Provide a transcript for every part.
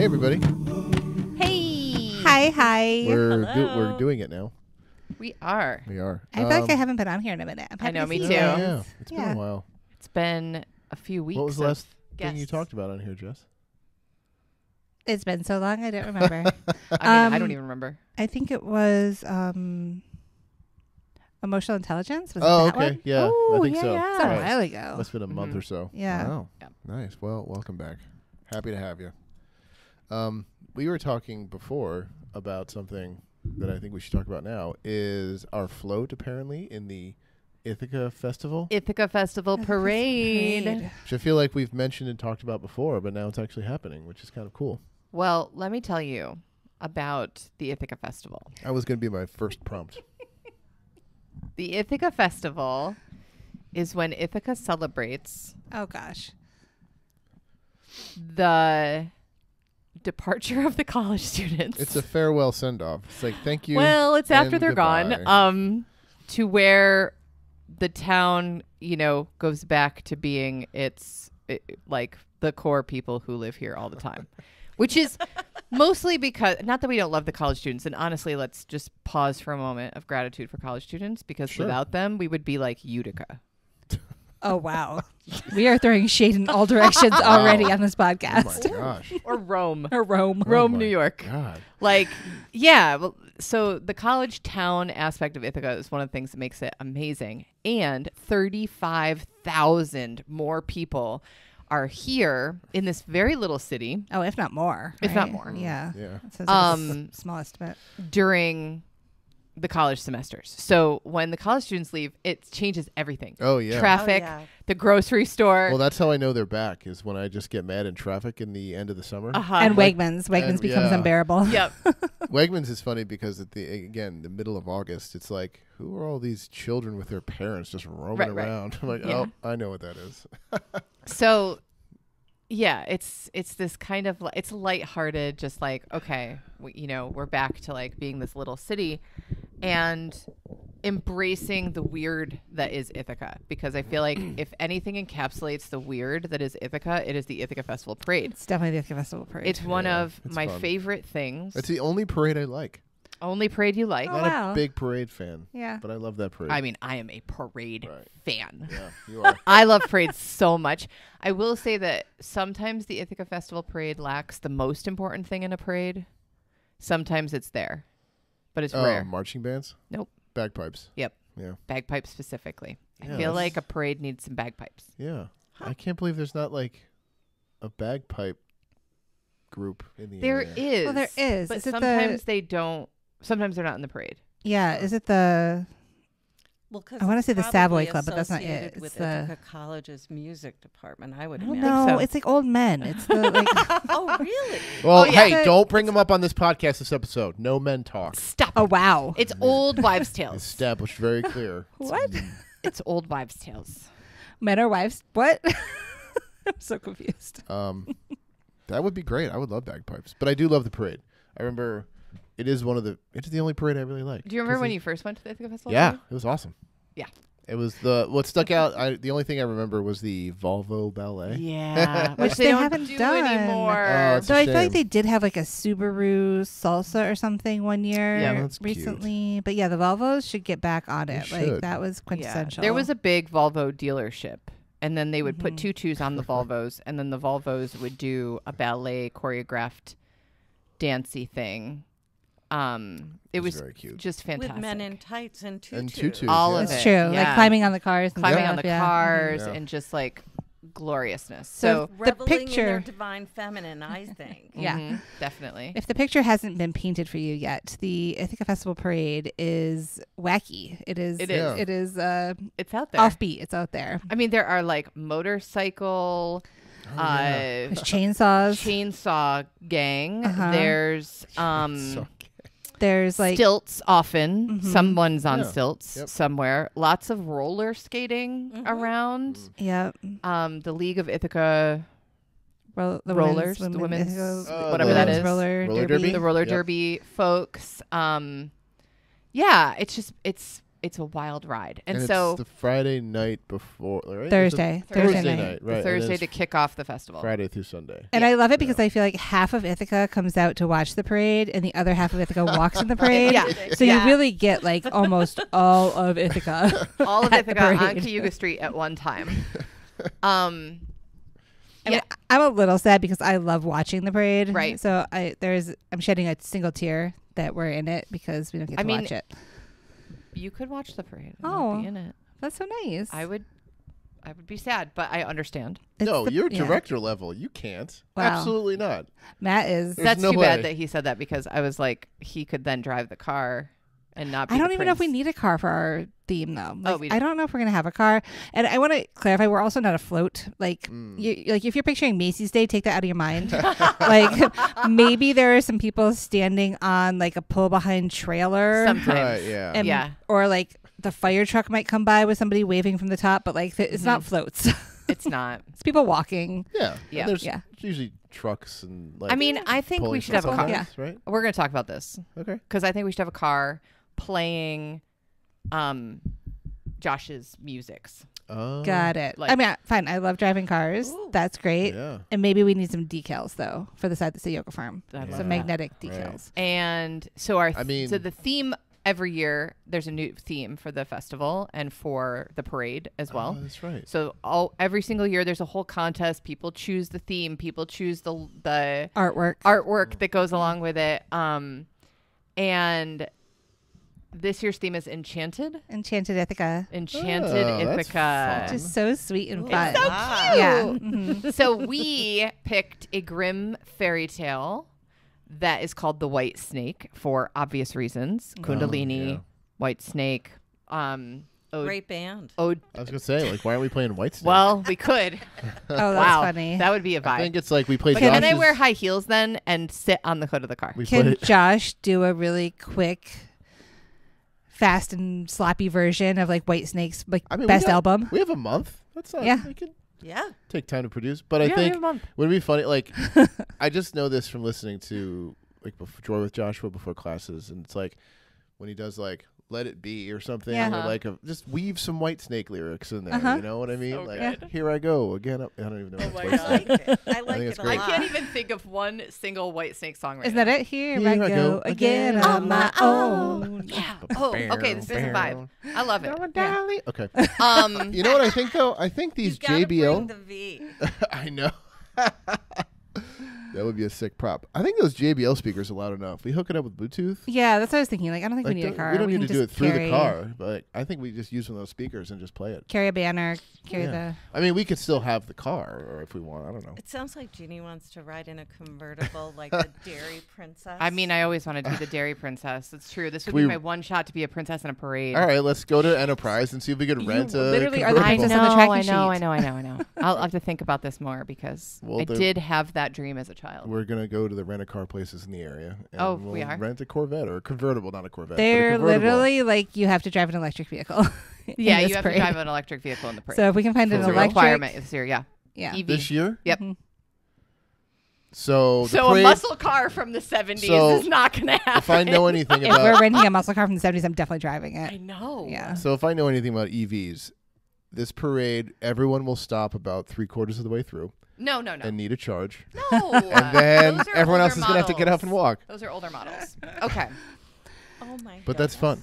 Hey, everybody. Hey. Hi. We're doing it now. We are. We are. I feel like I haven't been on here in a minute. I'm happy know, to me see too. you Yeah, guys. yeah. It's been a while. It's been a few weeks. What was the last thing you guests. talked about on here, Jess? It's been so long, I don't remember. I don't even remember. I think it was emotional intelligence. Was Oh, it that okay. one? Yeah, I Oh, think yeah, so. yeah. It's a Right. while ago. Must have been a month Mhm. or so. Yeah. Wow. Yeah. Nice. Well, welcome back. Happy to have you. We were talking before about something that I think we should talk about now is our float apparently in the Ithaca Festival, Ithaca Festival Parade. which I feel like we've mentioned and talked about before, but now it's actually happening, which is kind of cool. Well, let me tell you about the Ithaca Festival. That was going to be my first prompt. The Ithaca Festival is when Ithaca celebrates Oh gosh. the departure of the college students. It's a farewell send-off. It's like, thank you. Well, it's after and they're goodbye. gone. To where the town, goes back to being like the core people who live here all the time, which is mostly because, not that we don't love the college students, and honestly, let's just pause for a moment of gratitude for college students, because Sure. without them, we would be like Utica. Oh wow. We are throwing shade in all directions already on this Oh podcast. my gosh. Or Rome. Or Rome. Rome, Oh New my York. God. Like, yeah. Well, so the college town aspect of Ithaca is one of the things that makes it amazing. And 35,000 more people are here in this very little city Oh, if not more. If not right? more. Yeah. Yeah. So it's like a small estimate. during the college semesters. So when the college students leave, it changes everything. Oh, yeah. Traffic, the grocery store. Well, that's how I know they're back, is when I just get mad in traffic in the end of the summer. And Wegmans. Wegmans and- becomes yeah. unbearable. Yep. Wegmans is funny because at the middle of August, it's like, who are all these children with their parents just roaming Right. around? I'm like, Yeah. oh, I know what that is. So, yeah, it's this kind of it's lighthearted, just like, okay, we're back to like being this little city and embracing the weird that is Ithaca, because I feel like if anything encapsulates the weird that is Ithaca, it is the Ithaca Festival Parade. It's definitely the Ithaca Festival Parade. It's one Yeah, of it's my fun. favorite things. It's the only parade I like. Only parade you like. Oh, Not wow. a big parade fan, Yeah. but I love that parade. I mean, I am a parade Right. fan. Yeah, you are. I love parades so much. I will say that sometimes the Ithaca Festival Parade lacks the most important thing in a parade. Sometimes it's there, but it's rare. Marching bands? Nope. Bagpipes. Yep. Yeah. Bagpipes specifically. Yeah, I feel that's- like a parade needs some bagpipes. Yeah. I can't believe there's not like a bagpipe group in the There area. is. Well, there is. But Is it sometimes they don't. Sometimes they're not in the parade. Yeah. Is it the... Well, I wanna say the Savoy Club, but that's not it. associated It's With the- Ithaca College's music department, I would I don't imagine. think No, so. it's like old men. It's the like... Oh, really? Well, Oh, yeah. hey, don't bring them up on this podcast this episode. No men talk. Stop. Oh, wow. It's old wives' tales. Established very clear. What? It's old wives' tales. Men or wives? What? I'm so confused. That would be great. I would love bagpipes, but I do love the parade. I remember it's the only parade I really like. Do you remember when you first went to the Ithaca Festival? Yeah, Parade? it was awesome. Yeah. It was what stuck out. The only thing I remember was the Volvo Ballet. Yeah. Which they don't haven't do done. anymore. Oh, it's So a I feel like shame. they did have like a Subaru Salsa or something one year Yeah, that's cute. recently. But yeah, the Volvos should get back on They it. Like should. that was Yeah. quintessential. There was a big Volvo dealership, and then they would put Mhm. tutus on the Volvos, and then the Volvos would do a ballet choreographed dancey thing. It was very cute. just fantastic. With men in tights and tutus. And tutus. All yeah. of It's it. true. Yeah. Like climbing on the cars. And climbing stuff, on the yeah. cars Yeah. and just like gloriousness. So So, the Reveling in picture- their divine feminine, I think. Yeah. definitely. If the picture hasn't been painted for you yet, the Ithaca Festival Parade is wacky. It is. It is. It is It's out there. offbeat. It's out there. I mean, there are like motorcycle, Oh, yeah. There's chainsaws. chainsaw gang. Uh-huh. There's So- There's like stilts often. Mhm. Someone's on Yeah. stilts Yep. somewhere. Lots of roller skating Mhm. around. yeah, The League of Ithaca, the rollers, the women's, women's- whatever that women's is. roller Roller derby. derby? the roller Yep. derby folks. Yeah, it's just it's it's a wild ride. And it's so the Friday night before, right? Thursday. Thursday night. night, right? and Thursday it's to kick off the festival. Friday through Sunday. And Yeah. I love it because I feel like half of Ithaca comes out to watch the parade, and the other half of Ithaca walks in the parade. Yeah. So Yeah. you really get like almost all of Ithaca. All of at the Ithaca on parade. Cayuga Street at one time. I mean, I'm a little sad because I love watching the parade. Right. So I'm shedding a single tear that we're in it because we don't get to watch it. You could watch the parade and Oh. not be in it. That's so nice. I would be sad, but I understand. No, you're yeah. director level. You can't. Wow. Absolutely not. Matt is. There's That's no too way. bad that he said that because I was like, he could then drive the car and not be I the don't even know if we prince. need a car for our theme though. Like, we I don't. don't know if we're gonna have a car. And I want to clarify, we're also not a float. Like, like if you're picturing Macy's Day, take that out of your mind. Like, maybe there are some people standing on like a pull behind trailer, Sometimes. Right, yeah. and, Yeah. or like the fire truck might come by with somebody waving from the top, but like it's not floats. It's not. It's people walking. Yeah. Yeah. And there's Yeah. usually trucks and like I mean, I think we pulling should have a stuff car. on Yeah. us, right? We're going to talk about this Okay. because I think we should have a car playing Josh's musics. Oh. Got it. Like- I mean, fine. I love driving cars. Ooh. That's great. Yeah. And maybe we need some decals though for the side that say Yoga Farm. I love Yeah. Some that. magnetic Right. decals. And so our I mean- so the theme every year there's a new theme for the festival and for the parade as well. Oh, that's right. So every single year there's a whole contest. People choose the theme. People choose the Artwork. artwork that goes along with it. And this year's theme is Enchanted. Enchanted Ithaca. Enchanted Oh, that's Ithaca. fun. Just so sweet and Ooh. fun. So Wow. Yeah. cute. Mhm. So we picked a grim fairy tale that is called The White Snake for obvious reasons. Kundalini, yeah. White Snake. Great band. Ode. I was gonna say, like, why aren't we playing White Snake? Well, we could. Oh, that's wow, funny. that would be a I think vibe. it's like we played. But can I Josh's- wear high heels then and sit on the hood of the car? We Can played. Josh do a really quick, fast and sloppy version of like White Snake's like I mean, best we got- album? We have a month. That's not. Yeah. We can Yeah. take time to produce, but I Yeah, we think have a month. would it be funny? Like, I just know this from listening to like Joy with Joshua before classes, and it's like when he does like "Let It Be" or something, Yeah. or Uh-huh. like just weave some White Snake lyrics in there. Uh-huh. You know what I mean? So like, good. here I go again. I don't even know. Oh if my it's White God. Snake. I like it. I like it's it a great. I lot. can't even think of one single White Snake song right Isn't now. that it? Here Here I I go go again again on my own. Yeah. Oh, okay. This is a vibe. I love it. Darling. Okay. Um, You know what I think though? I think these You gotta JBL. bring the V. I know. That would be a sick prop. I think those JBL speakers are loud enough. We hook it up with Bluetooth. Yeah, that's what I was thinking. Like, I don't think Like, we need a car. we don't need can to do it just through the carry- car, but I think we just use one of those speakers and just play it. Carry a banner. Carry Yeah. I mean, we could still have the car, or if we want, I don't know. It sounds like Jeannie wants to ride in a convertible like the Dairy Princess. I mean, I always wanted to be the Dairy Princess. It's true. This would We- be my one shot to be a princess in a parade. All right, let's go to Enterprise and see if we could rent a literally are the convertible. I princess on the know, tracking I know, sheet. I know. I'll have to think about this more because Well, I the- did have that dream as a child. We're gonna go to the rent-a-car places in the area. And Oh, we'll we are? rent a Corvette or a convertible, not a Corvette. but a They're convertible. literally like you have to drive an electric vehicle. in Yeah, this you have parade. to drive an electric vehicle in the parade. So if we can find For an real? electric, requirement this year, yeah. yeah. EV. this year. Yep. Mhm. So the So a parade, muscle car from the 70s So, is not going to happen. if I know anything If about, we're renting a muscle car from the 70s, I'm definitely driving I it. know. Yeah. so if I know anything about EVs, this parade, everyone will stop about 3/4 of the way through No. and need a charge, No. and then Those are everyone else older is gonna have to get up and models. walk. Those are older models. Okay. Oh my god. But that's fun.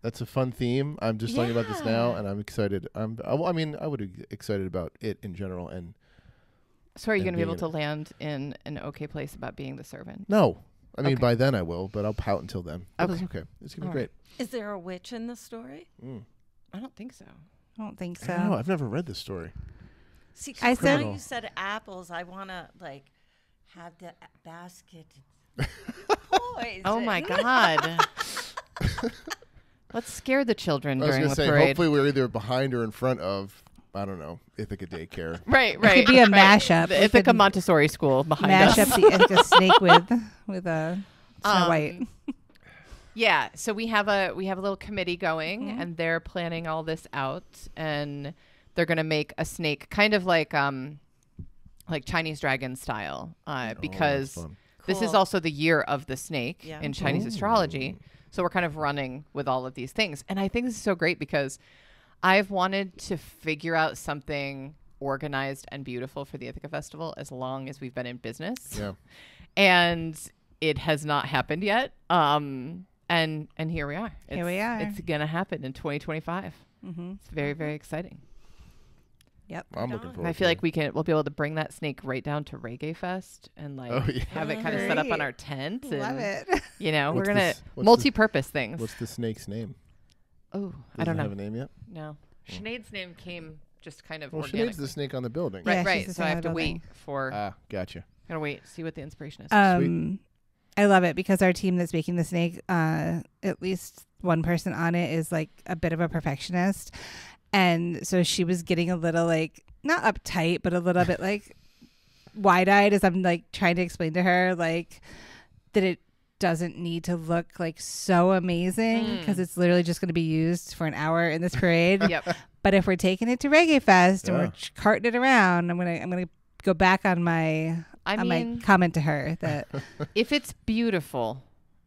That's a fun theme. I'm just talking about this now, Yeah. and I'm excited. I mean, I would be excited about it in general. And So are you And going to be being able to land in an okay place about being the servant? no, I mean Okay. by then I will, but I'll pout until then. But it's Okay. okay. It's gonna All be right. great. Is there a witch in the story? I don't think so. I don't think I don't know. so. I've never read this story. See, I 'cause now said- you said apples. I want to like have the basket. Poison. Oh my God. Let's scare the children I was during gonna the say, parade. hopefully we're either behind or in front of, I don't know, Ithaca Daycare. Right. It could be a mashup. The We Ithaca could Montessori School behind Mash us. up the Ithaca snake with a Snow White. Yeah, so we have a little committee going, Mm-hmm. and they're planning all this out, and they're gonna make a snake, kind of like Chinese dragon style, because fun. this is Cool. also the year of the snake Yeah. in Chinese astrology. So we're kind of running with all of these things. And I think this is so great because I've wanted to figure out something organized and beautiful for the Ithaca Festival as long as we've been in business. Yeah. And it has not happened yet. And here we are. Here we are. It's going to happen in 2025. Mm-hmm. It's very, very exciting. Yep. I'm looking forward. I feel to like we'll be able to bring that snake right down to Reggae Fest and like Oh, yeah. have it kind of set up on Great. our tent. Love and, it. You know, What's we're going this- to what's multi-purpose things. What's the snake's name? Oh, I Does don't it know. have a name yet? No. Sinead's name came just kind of Well, organically. Sinead's the snake on the building. Right, Yeah, she's right. the So I snake have on to the wait building. for Gotcha. gotta wait, see what the inspiration is. I love it because our team that's making the snake, at least one person on it is like a bit of a perfectionist. And so she was getting a little like, not uptight, but a little bit like wide-eyed as I'm like trying to explain to her like that it doesn't need to look like so amazing because it's literally just going to be used for an hour in this parade. Yep. But if we're taking it to Reggae Fest and Yeah. we're carting it around, I'm gonna go back on my I on mean, my comment to her that if it's beautiful,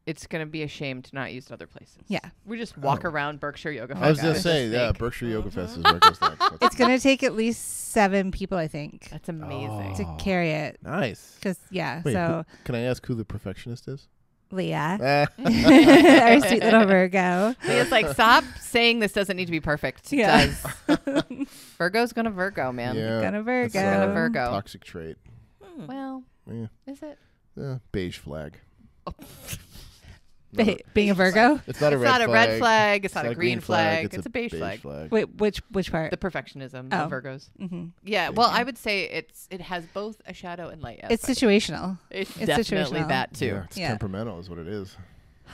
it's gonna be a shame to not use it other places. yeah, We just walk around Berkshire Yoga Fest. I was gonna with a say, yeah, snake. Berkshire Yoga Fest is where it goes next. That's it's gonna take at least 7 people, I think, That's amazing. to carry it. nice. Because Wait, so can I ask who the perfectionist is? Leah, Ah, our sweet little Virgo. It's like, stop saying this doesn't need to be perfect. It Yeah. does. Virgo's gonna Virgo, man. yeah, Gonna that's Virgo. a Gonna Virgo. toxic trait. Well, Yeah, is it? beige flag. Being a Virgo. It's not a It's red not flag. a red flag. It's not a green flag. It's a beige beige flag. Wait, which part? The perfectionism Oh. of Virgos. hmm Yeah. Well, I would say it has both a shadow and light. It's aspect. situational. It's it's definitely situational. that too. Yeah, it's Yeah. temperamental, is what it is.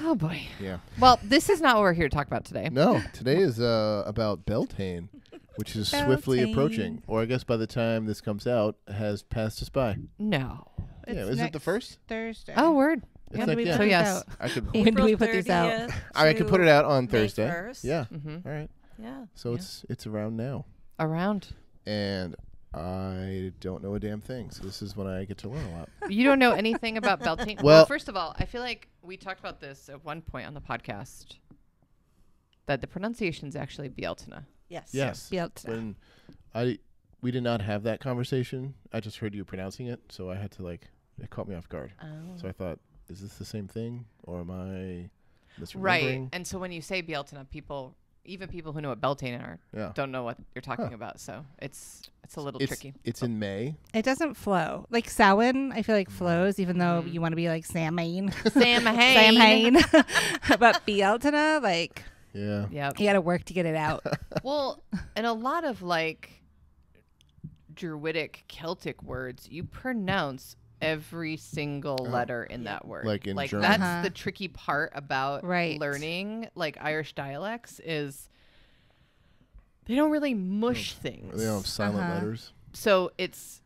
Oh boy. Yeah. Well, this is not what we're here to talk about today. No, today is about Beltane, which is swiftly Beltane. approaching, or I guess by the time this comes out, has passed us by. No. Yeah, It's is it the next first? Thursday? Oh, word. It's When do like, we yeah. put So this yes. out? I could. When do we put these out? 30th I could put it out on May Thursday. 1st. Yeah. Mm-hmm. All right. Yeah. So it's around now, Around. and I don't know a damn thing. So this is when I get to learn a lot. You don't know anything about Beltane? Well- First of all, I feel like we talked about this at one point on the podcast that the pronunciation is actually Bieltana. Yes. Yes. Bieltana. When we did not have that conversation. I just heard you pronouncing it, so I had to it caught me off guard. Oh. So I thought, is this the same thing, or am I misremembering? Right. And so when you say Bieltana, even people who know what Beltane are, Yeah. don't know what you're talking Huh. about. So it's a little It's tricky. it's in May. It doesn't flow. Like Samhain, I feel like flows, even though Mhm. you want to be like Samhain. Samhain. Samhain. But Bieltana, like, Yeah. Yep. you got to work to get it out. Well, and a lot of like Druidic Celtic words, you pronounce every single letter in that word. Like in German. that's Uh-huh. the tricky part about Right. learning like Irish dialects is they don't really mush things. They don't have silent Uh-huh. letters. So it's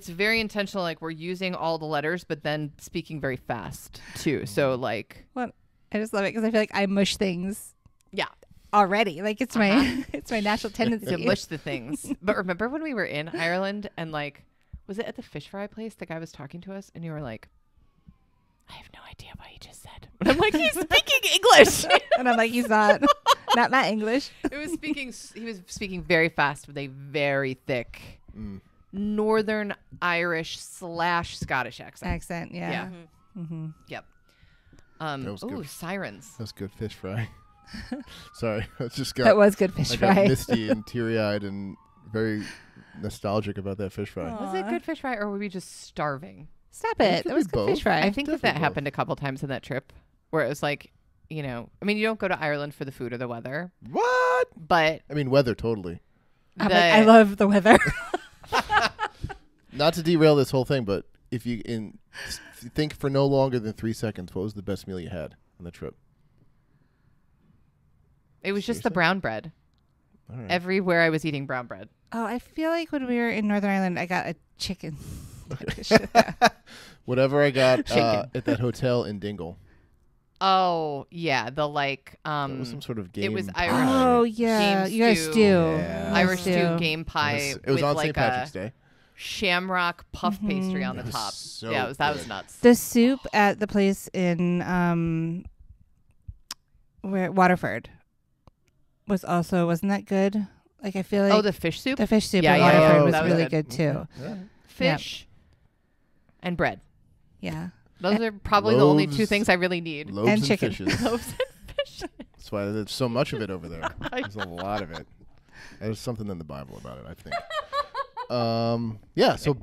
very intentional, like we're using all the letters but then speaking very fast too. So like I just love it because I feel like I mush things yeah. already. Like it's my it's my natural tendency. to mush the things. But remember when we were in Ireland and like, was it at the fish fry place? The guy was talking to us and you were like, I have no idea what he just said. And I'm like, he's speaking English. And I'm like, he's not my English. He was speaking very fast with a very thick Mm. Northern Irish / Scottish accent. Accent, yeah. Yeah. Mm-hmm. Yep. That was Ooh, good. sirens. That's good fish fry. Sorry, I just got That was good fish I got fry. misty and teary-eyed and very nostalgic about that fish fry. Was it good fish fry or were we just starving? Stop It it. could That was be good fish both. fry. I think that Definitely both. happened a couple times in that trip where it was like, you know, I mean, you don't go to Ireland for the food or the weather, What? but I mean, weather totally. I'm like, I love the weather. Not to derail this whole thing, but if you think for no longer than 3 seconds, what was the best meal you had on the trip? it was just the Seriously? brown bread. All right. Everywhere I was eating brown bread. Oh, I feel like when we were in Northern Ireland, I got a chicken. Whatever I got Chicken. at that hotel in Dingle. Oh, yeah. The like, It was some sort of game. it was pie. Irish. Oh yeah, Game you guys stew. do. Yeah. Irish stew. stew game pie. It was with on like St. Patrick's a Day. shamrock puff pastry on the It was top. so Yeah, that was good. nuts. The soup at the place in where Waterford was also wasn't that good? Like I feel like the fish soup, the fish soup Yeah, at yeah, Waterford yeah. was That was really good. good too. Yeah. fish, and bread. Yeah. Those are probably the only two Loaves. things I really need. Loaves And and chicken. fishes. Loaves and fish. That's why there's so much of it over there. There's a lot of it. There's something in the Bible about it, I think. Yeah, so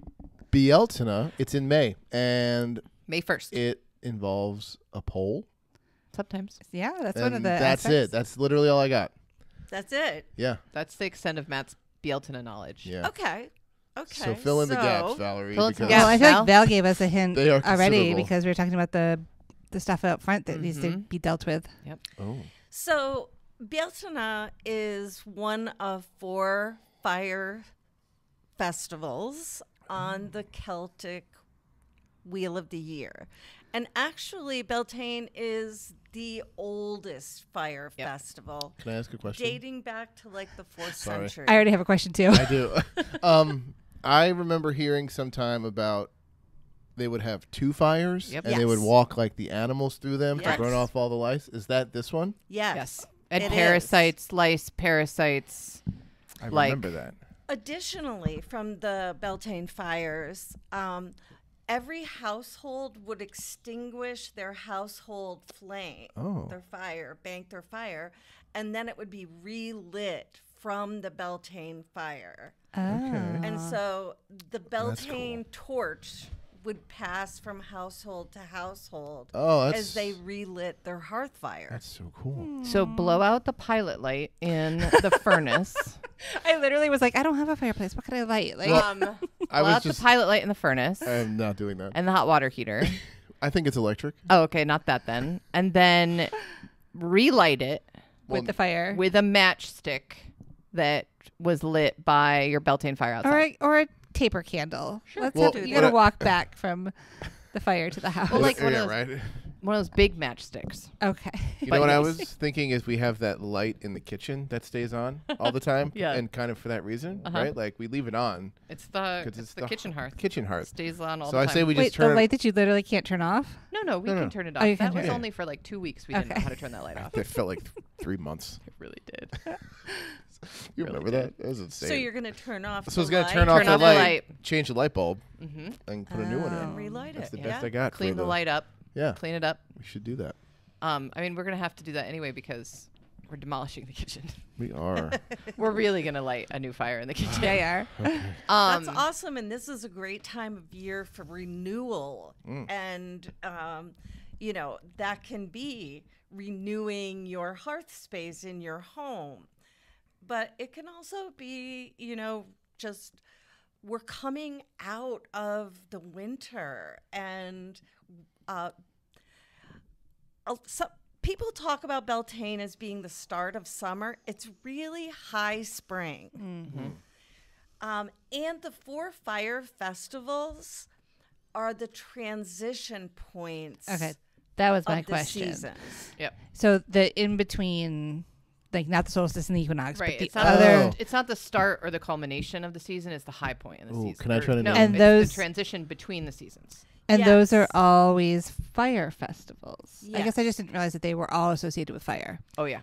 Bealtaine, it's in May, and May 1st. it involves a pole. Sometimes. Yeah, that's and one of the that's aspects. it. That's literally all I got. That's it. Yeah. That's the extent of Matt's Bealtaine knowledge. Yeah. Okay. Okay. So fill in the gaps, Valerie. Fill in some because- Well, I feel Val? like Val gave us a hint They are already considerable. because we were talking about the stuff out front that needs to Mhm. be dealt with. Oh. So Bealtaine is one of 4 fire festivals on the Celtic Wheel of the Year. And actually, Beltane is the oldest fire Yep. festival, Can I ask a question? dating back to like the 4th Sorry. century. I already have a question too. I do. I remember hearing sometime about they would have 2 fires Yep. and they would Yes. walk like the animals through them Yes. to burn off all the lice. Is that this one? Yes. Yes. And it parasites, lice, parasites. I Like- remember that. Additionally, from the Beltane fires, every household would extinguish their household flame, Oh. their fire, bank their fire, and then it would be relit from the Beltane fire. Oh. And so the That's Beltane torch would pass from household to household Oh, that's as they relit their hearth fire. that's so cool. So blow out the pilot light in the furnace. I literally was like, I don't have a fireplace. What can I light? Like, Well, Um, I blow was out just. the pilot light in the furnace I'm not doing that. and the hot water heater. I think it's electric. Oh, okay, not that then. And then relight it with the fire, with a matchstick that was lit by your Beltane fire outside. or a taper candle. Let's Well, have, you what gotta I- walk back from the fire to the house. Well, like one yeah, of those- right. One of those big matchsticks. okay. You But know what I yes. was thinking is we have that light in the kitchen that stays on all the time. Yeah. And kind of for that reason, Uh-huh. right? Like we leave it on It's the 'cause it's the kitchen hearth. Kitchen hearth. Stays on all So the I time. say we Wait, just the turn. light that you literally can't turn off? No, we No, can no. turn it Oh, off. you can That turn was it off. only for like 2 weeks. We didn't know Okay. how to turn that light off. It felt like 3 months. It really did. You Really remember did. that? That was insane. So you're going to turn off So I was the gonna light turn off Turn the off the light, light. change the light bulb, hmm and put a new one Oh. in. and relight That's it. the yeah. best I got. Clean for the light up. Yeah, Clean it up. we should do that. I mean, we're gonna have to do that anyway because we're demolishing the kitchen. We are. We're really gonna light a new fire in the kitchen. They are. That's awesome, and this is a great time of year for renewal, and that can be renewing your hearth space in your home, but it can also be, just we're coming out of the winter, and so people talk about Beltane as being the start of summer. It's really high spring. And the 4 fire festivals are the transition points Okay. That was my of the question. seasons. Yep. So the in between, like not the solstice and the equinox, Right. but the It's not, other. it's not the start or the culmination of the season. It's the high point in the Ooh, season. can I try to no, name And it's those- the transition between the seasons. And those are Yes. always fire festivals. I guess I Yes. just didn't realize that they were all associated with fire. Oh yeah.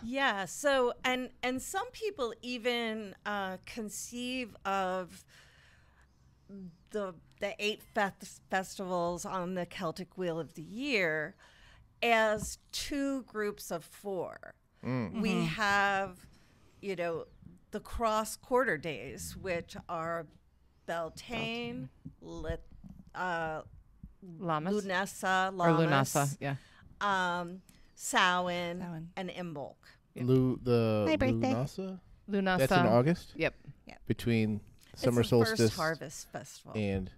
Yeah. So and some people even conceive of the 8 festivals on the Celtic Wheel of the Year as 2 groups of 4. We have, the cross quarter days, which are Beltane, Llamas Lunasa, or Lammas, Lunasa. Yeah. Samhain, Samhain. and Imbolc. Yep. My birthday. Lunasa? Lunasa. That's in August Yep. between summer it's the solstice first harvest festival. and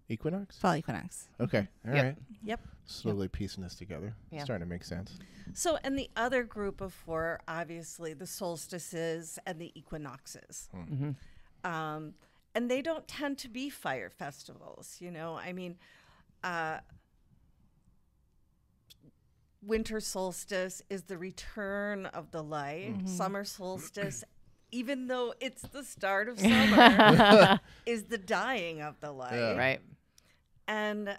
equinox. Fall equinox. Okay, all Yep. right. Yep. Slowly piecing this together. Yeah. Starting to make sense. So, and the other group of 4, obviously, the solstices and the equinoxes. Mm-hmm. And they don't tend to be fire festivals, I mean, winter solstice is the return of the light. Summer solstice, even though it's the start of summer, is the dying of the light. Yeah. Right. And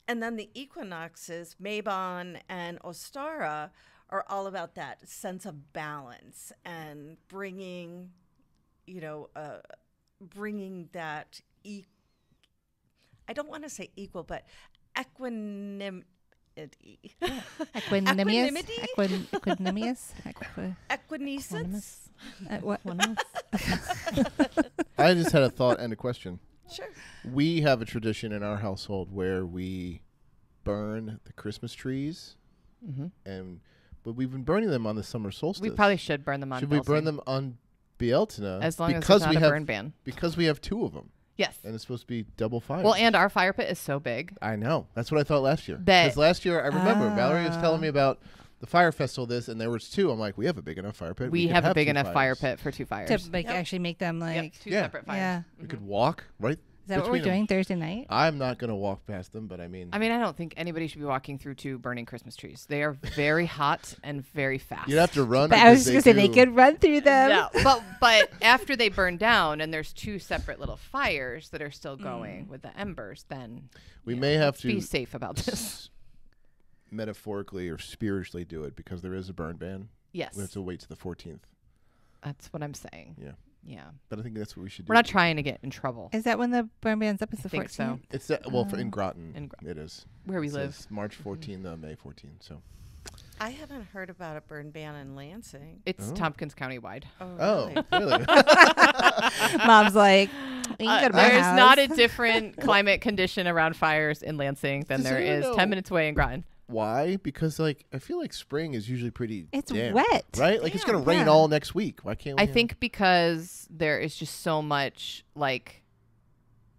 And then the equinoxes, Mabon and Ostara, are all about that sense of balance and bringing, bringing that, I don't want to say equal, but equanimity. Equanimous. Equanimous. Equinescence. What? I just had a thought and a question. Sure. We have a tradition in our household where we burn the Christmas trees, but we've been burning them on the summer solstice. We probably should burn them on. Should we burn them on Bealtaine? As long as there's not a burn ban. Because we have 2 of them. Yes. And it's supposed to be double fire. Well, and our fire pit is so big. I know. That's what I thought last year. That- Because last year, I remember Valerie was telling me about the fire festival, and there was 2. I'm like, we have a big enough fire pit. We could have a big 2 enough fire fires. pit for 2 fires. To actually make them like. 2 Yeah. separate fires. Yeah. We could walk right. Is that what we're between doing them. Thursday night? I'm not going to walk past them, but I mean, I don't think anybody should be walking through 2 burning Christmas trees. They are very hot and very fast. you'd have to run. But I was because just going to say they do- could run through them. No, but after they burn down and there's 2 separate little fires that are still going with the embers, then We may have let's to be safe about this. metaphorically or spiritually do it because there is a burn ban. Yes, We have to wait to the 14th. that's what I'm saying. Yeah. Yeah, But I think that's what we should do. we're not trying to get in trouble Is that when the burn ban's up? Is the think 14th? so. It's that, well, in Groton, In Gro- it is. where we It live. says March 14 to May 14. So. I haven't heard about a burn ban in Lansing. It's Oh. Tompkins County wide. Oh, really? really? Mom's like, you can go to my There's house. not a different climate condition around fires in Lansing than Does there anyone is know- 10 minutes away in Groton. Why? Because I feel like spring is usually pretty. It's damp, wet. right? Like it's gonna Damn. rain Yeah. all next week. Why can't we? I think because there is just so much like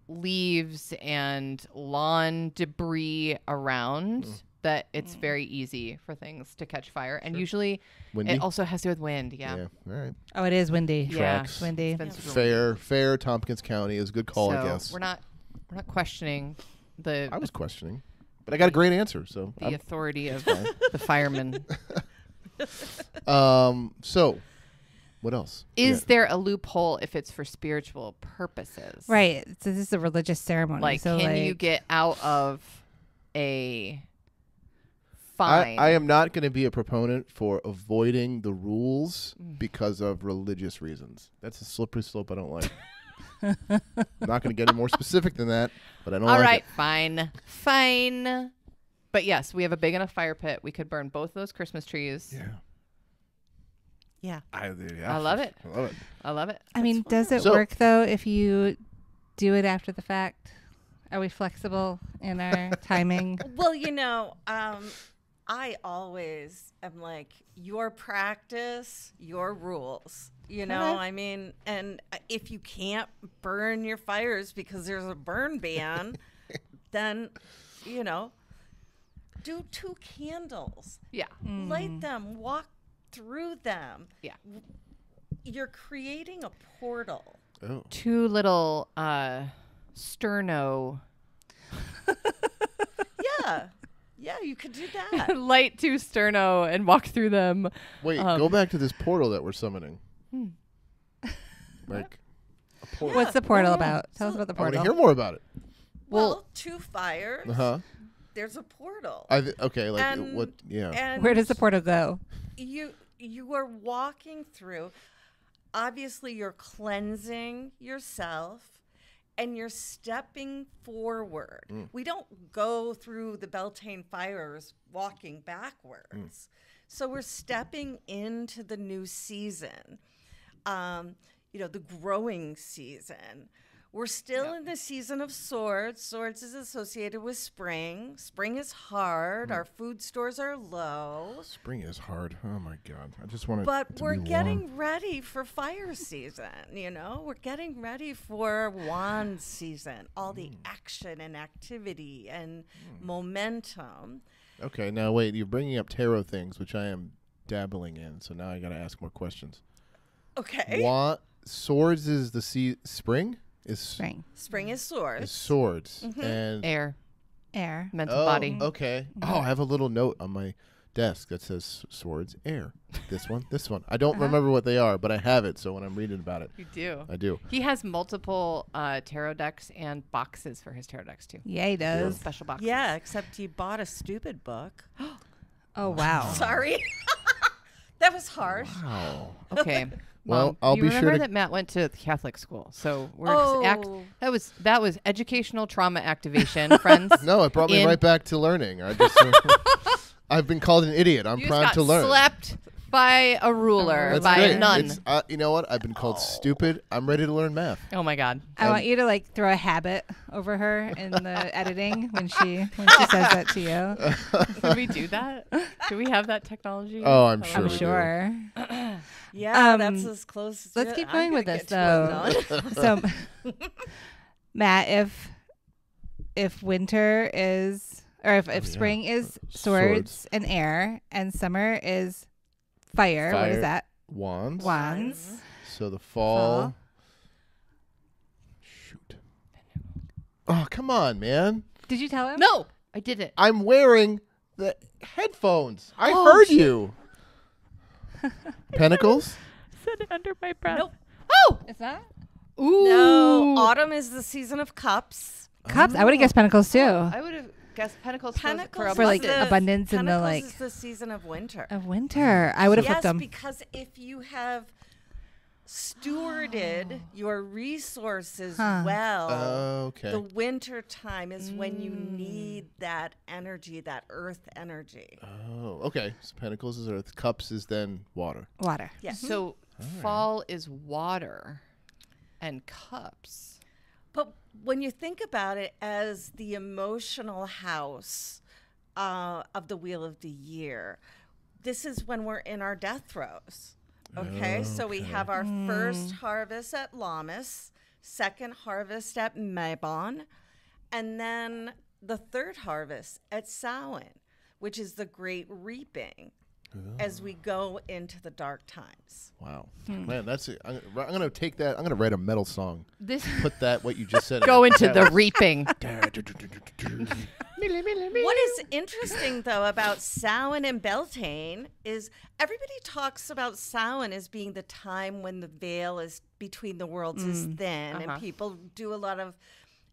leaves and lawn debris around that it's very easy for things to catch fire. And usually Windy? it also has to do with wind. Yeah. Yeah. All right. Oh, it is windy. Yeah. Tracks. Windy. It's been super windy. Fair. Tompkins County is a good call, I So guess. we're not questioning the I was questioning, but I got a great answer. So. the authority of the firemen. So, what else? Is Yeah. there a loophole if it's for spiritual purposes? Right. So this is a religious ceremony. Like, so can you like- get out of a I fine? am not going to be a proponent for avoiding the rules Mm. because of religious reasons. That's a slippery slope I don't like. I'm not going to get any more specific than that, but I don't All like right, it. fine. But yes, we have a big enough fire pit. We could burn both those Christmas trees. Yeah. Yeah. I love it. I love it. I love it. I mean, does it So- work though if you do it after the fact? Are we flexible in our timing? Well, I always am like, your practice, your rules. Okay. I mean, and if you can't burn your fires because there's a burn ban, then, do 2 candles. Yeah. Light them, walk through them. Yeah. You're creating a portal. Oh. 2 little sterno Yeah. Yeah, you could do that. light 2 sterno and walk through them. Wait, go back to this portal that we're summoning. Like a portal. What's the portal yeah. about? Tell us about the I want to portal. hear more about it. Well, 2 fires. Uh-huh. There's a portal. Okay, like And- what? Yeah. And Where does the portal go? you are walking through, obviously you're cleansing yourself and you're stepping forward. We don't go through the Beltane fires walking backwards. So we're stepping into the new season, the growing season. We're still in the season of swords. Swords is associated with spring. Spring is hard. Our food stores are low. Spring is hard. Oh my god. I just want But to we're be getting warm. ready for fire season, We're getting ready for wand season. All the action and activity and momentum. Okay, now wait, you're bringing up tarot things, which I am dabbling in. So now I got to ask more questions. Okay. What swords is the spring? Is Spring. Spring is is swords. swords and Air, Air. mental oh, body. Okay. Oh, I have a little note on my desk that says swords air. This one, this one. I don't remember what they are, but I have it. So when I'm reading about it, You do. I do. He has multiple tarot decks and boxes for his tarot decks too. Yeah, he does. Special boxes. Yeah, except you bought a stupid book. Oh, wow. Sorry. That was harsh. Wow. Okay. Well, Mom, I'll you be sure remember to- that Matt went to Catholic school, so we're Oh. that was educational trauma activation, friends. No, it brought me In- right back to learning. I just, I've been called an idiot. I'm You proud just to got learn. slapped by a ruler, That's by great. a nun. It's, you know what? I've been called stupid. I'm ready to learn math. Oh my God. I want you to like throw a habit over her in the editing when she says that to you. Can we do that? Do we have that technology? Oh, I'm sure. I'm we do. sure. Yeah, Um, that's as close as Let's it- keep I'm going gonna with this get to though. it, So, Matt, if winter is, or if yeah. spring is Swords. swords and air, and summer is fire, what is Fire. that? Wands. Wands. So the fall. Fall. Shoot. Oh, come on, man. Did you tell him? No, I did it. I'm wearing the headphones. I Oh, heard shit. you. Pentacles? Said it under my breath. Nope. Oh. It's not? Ooh. No, autumn is the season of cups. Cups. I would have guessed pentacles too. I would have guessed Pentacles Pentacles For, like, is the- abundance and the, Pentacles like- is the season of winter. Of winter. I would have Yes, flipped them. because if you have stewarded your resources Huh. well, Okay. the winter time is when you need that energy, that earth energy. Oh, okay. So Pentacles is earth. Cups is then water. Water. Yeah. So fall is water and cups. But when you think about it as the emotional house of the Wheel of the Year, this is when we're in our death throes. Okay, so we have our first harvest at Lammas, second harvest at Mabon, and then the third harvest at Samhain, which is the great reaping as we go into the dark times. Wow. Man, that's it. I'm going to take that. I'm going to write a metal song. This Put that, what you just said. go into the reaping. What is interesting, though, about Samhain and Beltane is everybody talks about Samhain as being the time when the veil is between the worlds is thin, and people do a lot of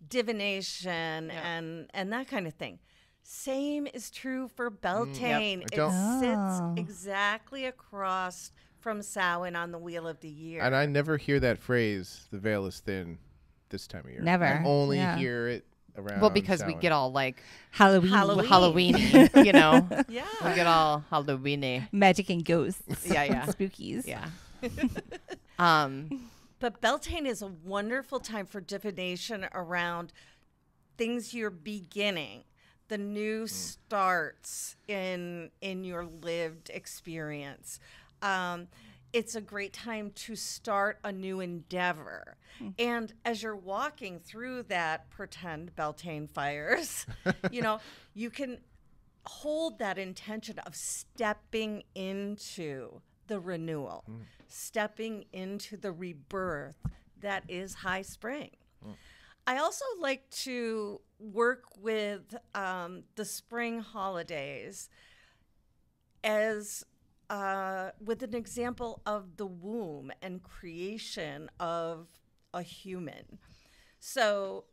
divination and that kind of thing. Same is true for Beltane. I don't- Oh. It sits exactly across from Samhain on the Wheel of the Year. And I never hear that phrase, the veil is thin, this time of year. Never. I only Yeah. hear it around. Well, because we Samhain. get all like Halloween. Halloween. Halloween, you know. yeah. We get all Halloweeny. Magic and ghosts. Yeah, yeah. Spookies. Yeah. But Beltane is a wonderful time for divination around things you're beginning, the new starts in your lived experience. It's a great time to start a new endeavor. And as you're walking through that pretend Beltane fires, you can hold that intention of stepping into the renewal, stepping into the rebirth that is high spring. I also like to work with the spring holidays as with an example of the womb and creation of a human. So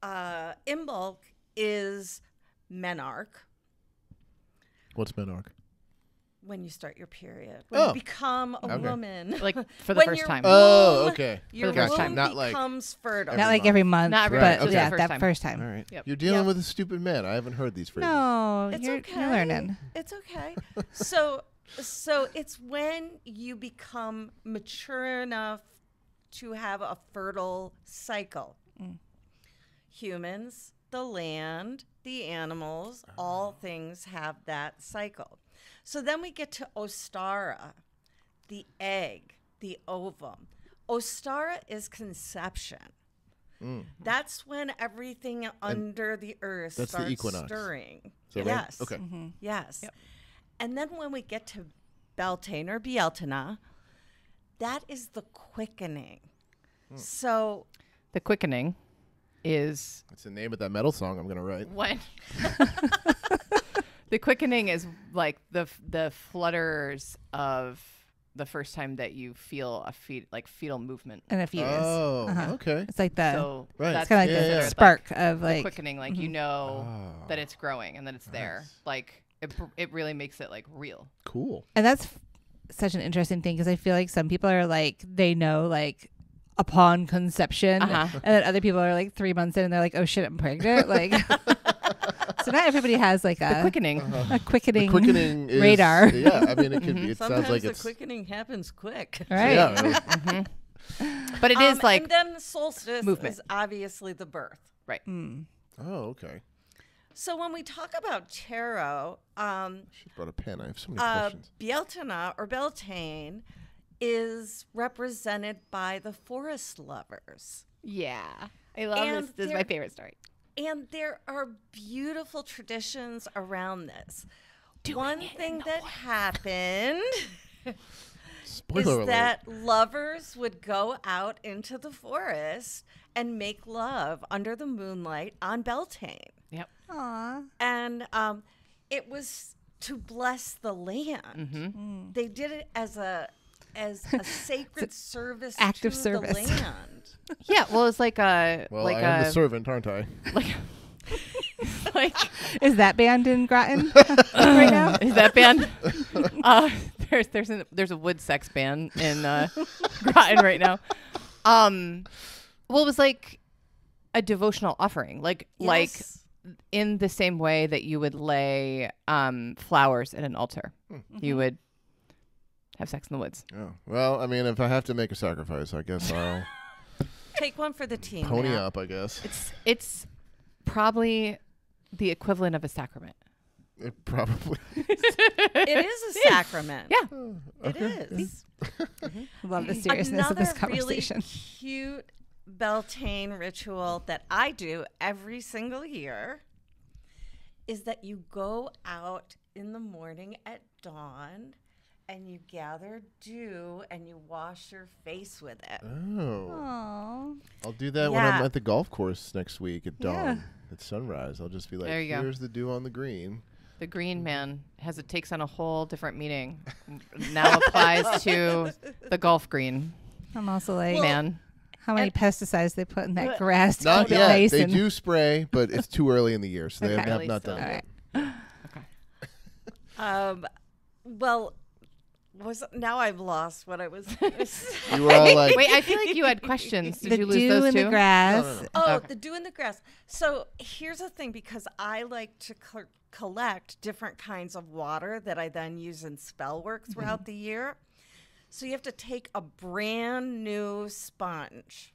Imbolc is Menarche. What's Menarche? When you start your period, when Oh. you become a Okay. woman, Like for the When first your time. Oh, womb- okay. your the first womb time. Not like becomes fertile. Not Every like month. every month, Not every month, but just yeah, the first that time. first time. All right. Yep. You're dealing Yep. with a stupid man. I haven't heard these phrases. No, It's you're okay. learning. It's okay. So it's when you become mature enough to have a fertile cycle. Humans, the land, the animals, all things have that cycle. So then we get to Ostara, the egg, the ovum. Ostara is conception. That's when everything under the earth that's the starts equinox. stirring. Is that right? Yes. Okay. Yes. And then when we get to Beltane or Bealtaine, that is the quickening. So The quickening is That's the name of that metal song I'm going to write. when The quickening is like the flutters of the first time that you feel a fetal movement. In a fetus. Oh, Uh-huh. okay. It's like the So Right. that's it's kind of like Yeah, the yeah. spark of the like quickening, like you know Oh. that it's growing and that it's there. Nice. Like it really makes it like real. Cool. and that's such an interesting thing because I feel like some people are like they know like upon conception, Uh-huh. and then other people are like 3 months in and they're like, oh shit, I'm pregnant. Like, so not everybody has like The a quickening. a quickening. Quickening is, radar. Yeah, I mean, it could be. It Sometimes sounds like the it's. quickening happens quick. Right. Yeah. But it is like and then solstice movement. is obviously the birth. Mm. Oh, okay. So when we talk about tarot, She brought a pen. I have so many questions. Beltana or Beltane is represented by the forest lovers. yeah. I love And this. This is there- my favorite story. And there are beautiful traditions around this. One thing that happened Spoiler is alert. that lovers would go out into the forest and make love under the moonlight on Beltane. Yep. Aw. And it was to bless the land. Mm-hmm. They did it as a sacred service act to of service. the land. Yeah. Well, it's like a Well, like I am a the servant, aren't I? like like Is that band in Groton right now? is that band? There's a wood sex band in Groton right now. Well, it was like a devotional offering, like Yes. in the same way that you would lay flowers at an altar. You would have sex in the woods. Oh. Well, I mean, if I have to make a sacrifice, I guess I'll Take one for the team. pony Matt. up, I guess. It's probably the equivalent of a sacrament. It probably. It is a sacrament. Yeah. It is. Love the seriousness of this conversation. Really cute Beltane ritual that I do every single year is that you go out in the morning at dawn and you gather dew and you wash your face with it. Oh. Aww. I'll do that when I'm Yeah. at the golf course next week at dawn, Yeah. at sunrise. I'll just be like, There you go. here's the dew on the green. The green man takes on a whole different meaning. Now applies to the golf green I'm also like, man. how many pesticides they put in that grass to Not keep it yet. nice They and do spray, but it's too early in the year, so they Okay. have Early not still. done All it. right. Well, now I've lost what I was gonna say. You were all like, Wait, I feel like you had questions. Did the you lose dew those in too? the grass. No. Oh, Okay. the dew in the grass. So here's the thing, because I like to collect different kinds of water that I then use in spell work throughout the year. So you have to take a brand new sponge.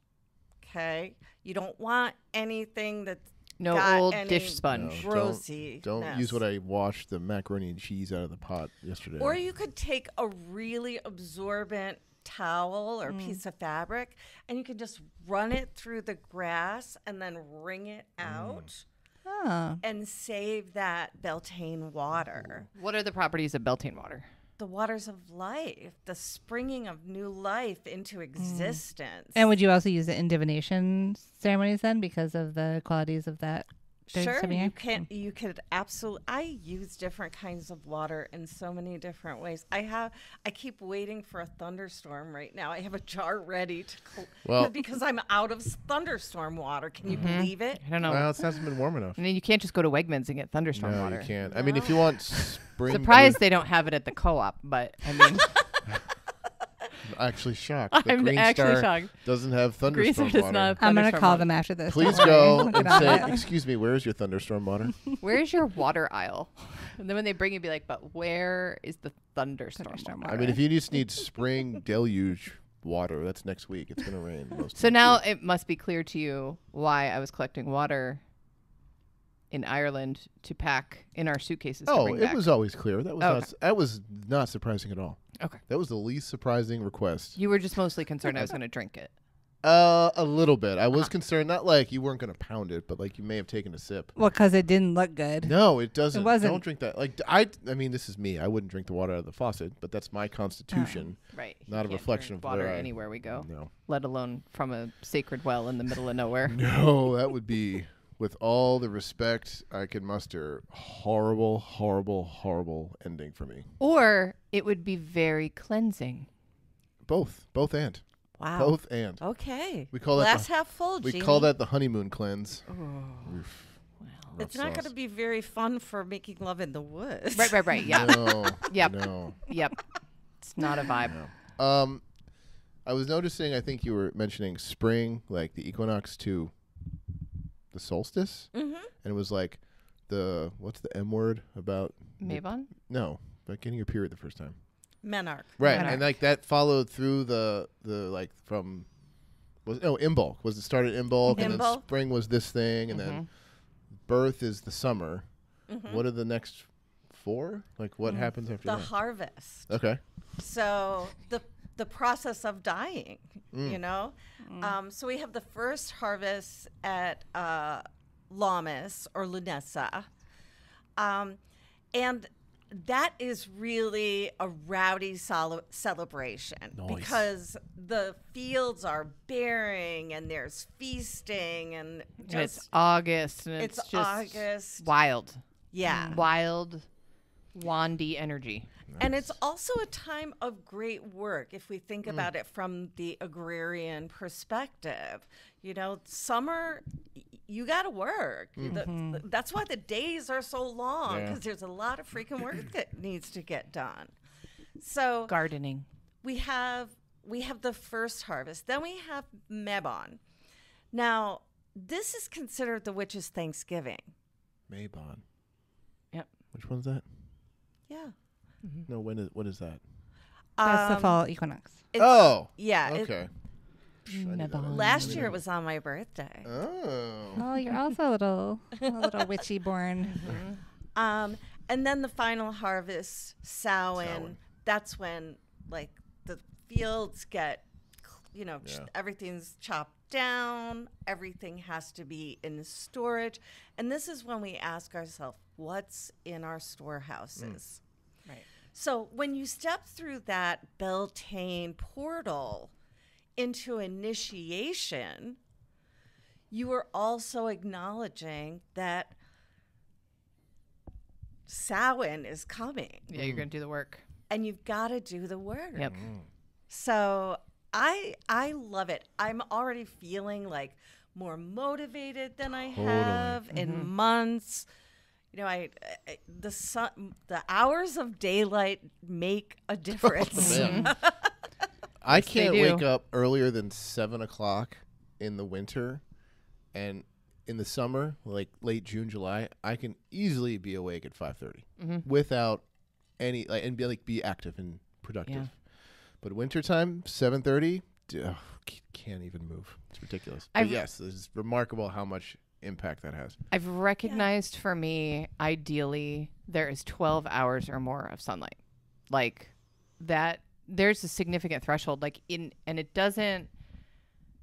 Okay, you don't want anything that's No got old any dish sponge. No. grossy. don't use what I washed the macaroni and cheese out of the pot yesterday. Or you could take a really absorbent towel or piece of fabric and you could just run it through the grass and then wring it out Oh. and save that Beltane water. What are the properties of Beltane water? The waters of life, the springing of new life into existence. And would you also use it in divination ceremonies then because of the qualities of that? Sure, Something you here? can. You could absolutely. I use different kinds of water in so many different ways. I keep waiting for a thunderstorm right now. I have a jar ready to. Well- because I'm out of thunderstorm water. Can you believe it? I don't know. Well, it hasn't been warm enough. I mean, you can't just go to Wegmans and get thunderstorm No, water. you can't. I mean, if you want spring, Surprised they don't have it at the co-op, but I mean, I'm actually shocked. The I'm Green actually Star shocked. doesn't have Green Star thunderstorm does water. not have I'm going to thunderstorm call water. them after this. Please Don't go worry. and Look it say, up. excuse me, where's your thunderstorm water? Where's your water aisle? And then when they bring you, be like, but where is the thunderstorm water? I mean, if you just need spring deluge water, that's next week. It's going to rain most of So the now week. it must be clear to you why I was collecting water in Ireland to pack in our suitcases. to Oh, bring it back. was always clear. That was Oh, that was not surprising at all. Okay. That was the least surprising request. You were just mostly concerned I was going to drink it. A little bit. I was concerned, not like you weren't going to pound it, but like you may have taken a sip. Well, because it didn't look good. No, it doesn't. It wasn't. Don't drink that. Like I mean, this is me. I wouldn't drink the water out of the faucet, but that's my constitution. Right. You Not a can't reflection drink of water where I- anywhere we go, No, let alone from a sacred well in the middle of nowhere. no, that would be with all the respect I could muster, horrible, horrible, horrible ending for me. Or it would be very cleansing. Both and. Wow. Both and. Okay. We call that glass the- half full. We Jeannie. call that the honeymoon cleanse. Oof. Rough It's not going to sauce. be very fun for making love in the woods. Right. Yeah. No. Yep. No. Yep. It's not a vibe. I was noticing. I think you were mentioning spring, like the equinox to the solstice, and it was like the what's the M word about? Mabon? No, about getting your period the first time. Menarche. Right, Menarche. and like that followed through the like from Imbolc was it started Imbolc, and then Imbolc. spring was this thing, and then birth is the summer. What are the next 4? Like what happens after The that? harvest. Okay. So the process of dying, you know? So we have the first harvest at Lammas or Lunessa. And that is really a rowdy celebration because the fields are bearing and there's feasting and And just, it's August and it's it's just August. wild. Yeah. Wild, wandy energy. And it's also a time of great work if we think about it from the agrarian perspective. You know, summer, you got to work. That's why the days are so long because there's a lot of freaking work that needs to get done. So Gardening. we have the first harvest. Then we have Mabon. Now, this is considered the witch's Thanksgiving. Mabon. Yep. Which one's that? Yeah. No, what is that? That's the fall equinox. It's- Oh. Yeah. Okay. Mabon. Last year it was on my birthday. Oh. Oh, you're also a little witchy born. And then the final harvest, Samhain. Samhain. That's when like the fields get, everything's chopped down. Everything has to be in storage, and this is when we ask ourselves, what's in our storehouses? Right. So when you step through that Beltane portal into initiation, you are also acknowledging that Samhain is coming Yeah, you're going to do the work. and you've got to do the work. Yep. So I love it. I'm already feeling like more motivated than I have in months. You know, the hours of daylight make a difference. Man. I can't do. wake up earlier than 7 o'clock in the winter, and in the summer, like late June, July, I can easily be awake at 5:30 without any and be active and productive. Yeah. But wintertime, 7:30, can't even move. It's ridiculous. But yes, it's remarkable how much impact that has. I've recognized for me, ideally, there is 12 hours or more of sunlight. Like that, there's a significant threshold. And it doesn't,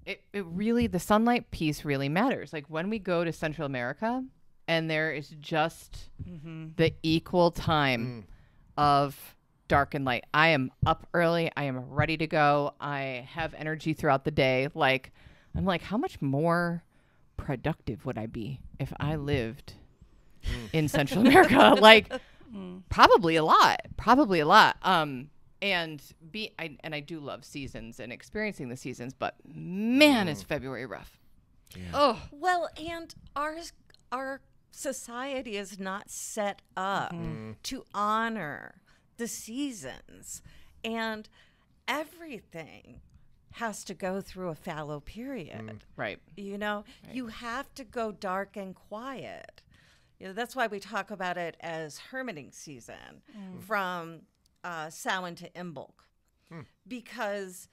it really, the sunlight piece really matters. Like when we go to Central America and there is just the equal time of dark and light. I am up early. I am ready to go. I have energy throughout the day. Like, I'm like, how much more productive would I be if I lived in Central America? Like, probably a lot. And I do love seasons and experiencing the seasons, but man, is February rough. Yeah. Oh, Well, and our society is not set up to honor the seasons, and everything has to go through a fallow period. right. You know, you have to go dark and quiet. You know, that's why we talk about it as hermiting season from Samhain to Imbolc, because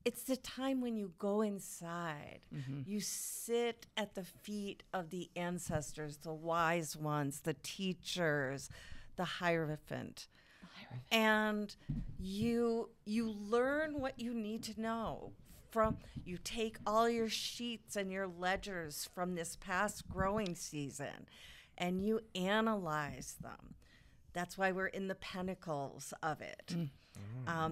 it's the time when you go inside. You sit at the feet of the ancestors, the wise ones, the teachers, the Hierophant. And you learn what you need to know. You take all your sheets and your ledgers from this past growing season and you analyze them. That's why we're in the pentacles of it,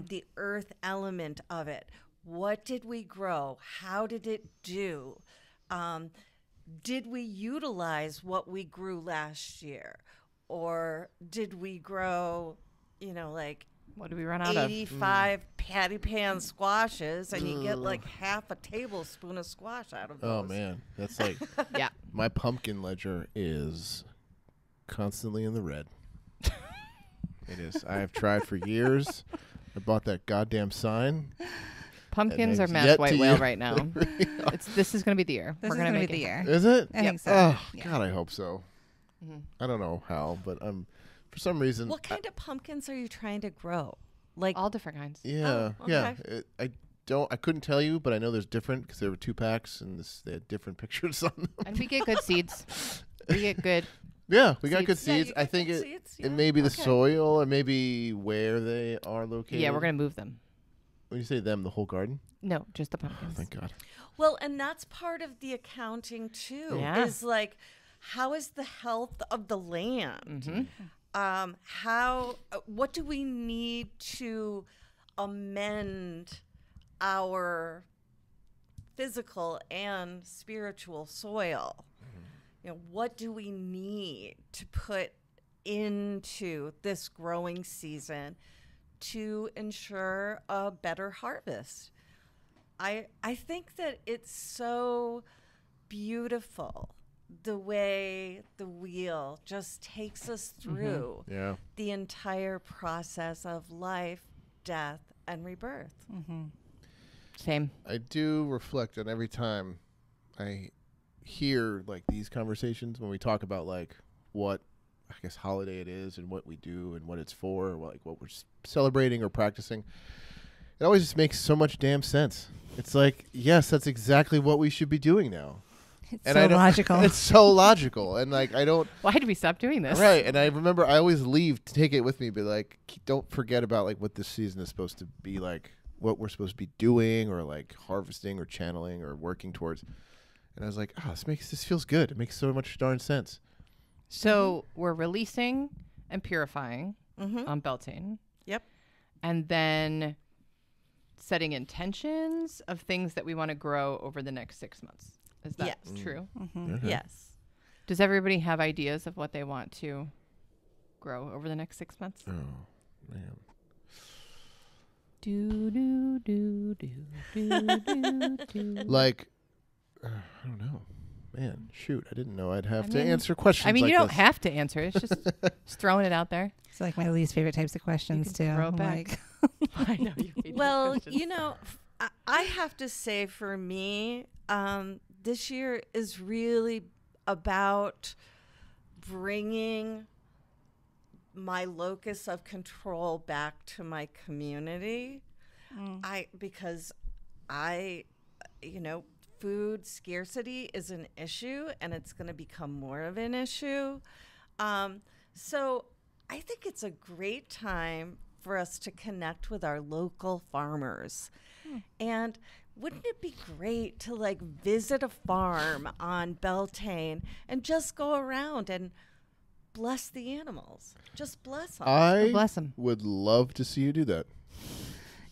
the earth element of it. What did we grow? How did it do? did we utilize what we grew last year? Or did we grow, like What do we run out of? 85 patty pan squashes, and you get like half a tablespoon of squash out of those? Oh man, that's like Yeah. my pumpkin ledger is constantly in the red. It is. I have tried for years. I bought that goddamn sign. Pumpkins are it's mass yet white to whale yield. right now. This is going to be the year. This We're is going to gonna make be the it. year. Is it? I think so. Oh Yeah. God, I hope so. Mhm. I don't know how, but for some reason. What kind of pumpkins are you trying to grow? Like, All different kinds. Yeah, Oh, yeah. okay. I couldn't tell you, but I know there's different because there were 2 packs and they had different pictures on them. And we get good seeds. We get good. Yeah, we got good Seeds. Yeah, seeds. you I get think good it seeds, it yeah, may be the okay. soil or maybe where they are located. Yeah, we're going to move them. When you say them, the whole garden. No, just the Oh, pumpkins. thank God. well, and that's part of the accounting too. Yeah. Is like, how is the health of the land? Mhm. What do we need to amend our physical and spiritual soil? What do we need to put into this growing season to ensure a better harvest? I think that it's so beautiful the way the wheel just takes us through Yeah. the entire process of life, death, and rebirth. Same. I do reflect on every time I hear like these conversations when we talk about like what I guess holiday it is and what we do and what it's for, or like what we're celebrating or practicing. It always just makes so much damn sense. It's like, yes, that's exactly what we should be doing now. It's And so I don't- logical. It's so logical, and like I don't. Why did we stop doing this? Right, and I remember I always leave to take it with me, but like, don't forget about like what this season is supposed to be like, what we're supposed to be doing, or like harvesting, or channeling, or working towards. And I was like, this feels good. It makes so much darn sense. So we're releasing and purifying Mm-hmm. on Beltane. Yep. And then setting intentions of things that we want to grow over the next 6 months. Is that Yes. true? Okay. Yes. Does everybody have ideas of what they want to grow over the next 6 months? Oh man, Do do do do do do do. like I don't know, man. Shoot, I didn't know I'd have I to mean- answer questions. I mean, like you don't this. have to answer. It's just throwing it out there. It's like my least favorite types of questions can too. throw it I'm back. like, I know you. hate Well, those questions. I have to say for me, this year is really about bringing my locus of control back to my community. Because food scarcity is an issue, and it's going to become more of an issue. So I think it's a great time for us to connect with our local farmers. And wouldn't it be great to like visit a farm on Beltane and just go around and bless the animals? Just bless them. I bless 'em. would love to see you do that.